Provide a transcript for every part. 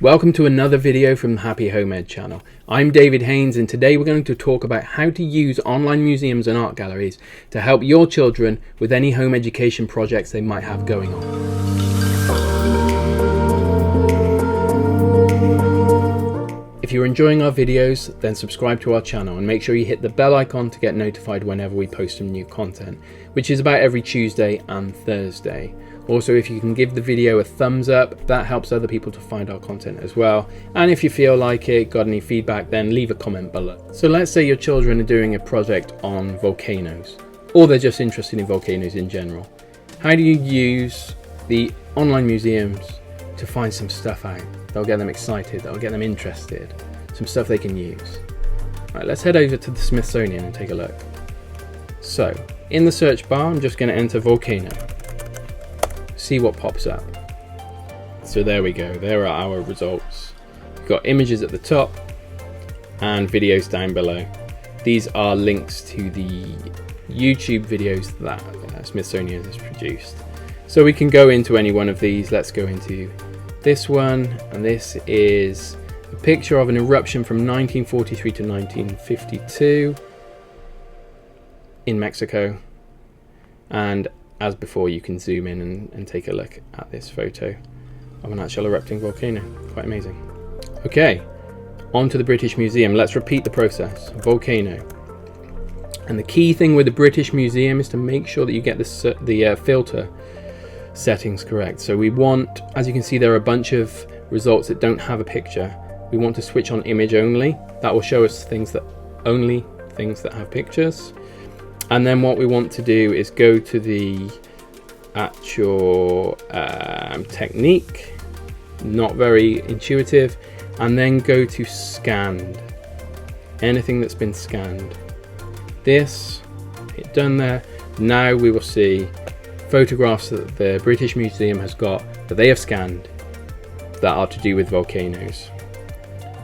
Welcome to another video from the Happy Home Ed channel. I'm David Haynes, and today we're going to talk about how to use online museums and art galleries to help your children with any home education projects they might have going on. If you're enjoying our videos, then subscribe to our channel and make sure you hit the bell icon to get notified whenever we post some new content, which is about every Tuesday and Thursday. Also, if you can give the video a thumbs up, that helps other people to find our content as well. And if you feel like it, got any feedback, then leave a comment below. So let's say your children are doing a project on volcanoes, or they're just interested in volcanoes in general. How do you use the online museums to find some stuff out? That'll get them excited, that'll get them interested, some stuff they can use. Right, let's head over to the Smithsonian and take a look. So, in the search bar, I'm just going to enter volcano. See what pops up. So there we go, there are our results. We've got images at the top and videos down below. These are links to the YouTube videos that Smithsonian has produced. So we can go into any one of these. Let's go into this one, and this is a picture of an eruption from 1943 to 1952 in Mexico. And as before, you can zoom in and take a look at this photo of an actual erupting volcano. Quite amazing. Okay, on to the British Museum. Let's repeat the process. Volcano. And the key thing with the British Museum is to make sure that you get the filter settings correct. So we want, as you can see, there are a bunch of results that don't have a picture. We want to switch on image only. That will show us only things that have pictures. And then what we want to do is go to the actual technique, not very intuitive, and then go to scanned. Anything that's been scanned. This, hit done there. Now we will see photographs that the British Museum has got that they have scanned that are to do with volcanoes.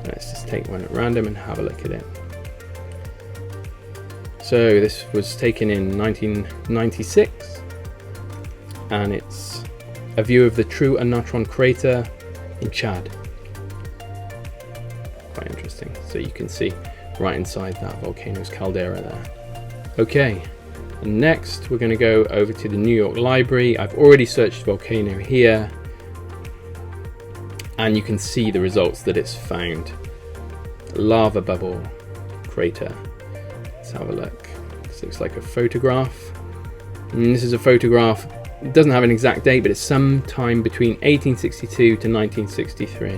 Let's just take one at random and have a look at it. So this was taken in 1996, and it's a view of the True Anatron crater in Chad. Quite interesting. So you can see right inside that volcano's caldera there. Okay, and next we're going to go over to the New York Library. I've already searched volcano here, and you can see the results that it's found. Lava bubble crater. Let's have a look. This looks like a photograph. And this is a photograph. It doesn't have an exact date, but it's sometime between 1862 to 1963.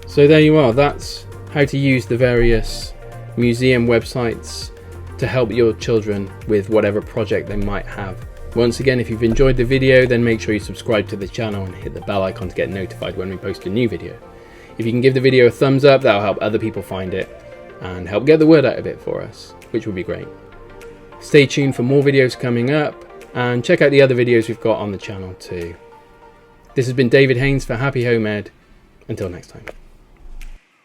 So there you are. That's how to use the various museum websites to help your children with whatever project they might have. Once again, if you've enjoyed the video, then make sure you subscribe to the channel and hit the bell icon to get notified when we post a new video. If you can give the video a thumbs up, that'll help other people find it and help get the word out of it for us, which would be great. Stay tuned for more videos coming up, and check out the other videos we've got on the channel too. This has been David Haynes for Happy Home Ed. Until next time.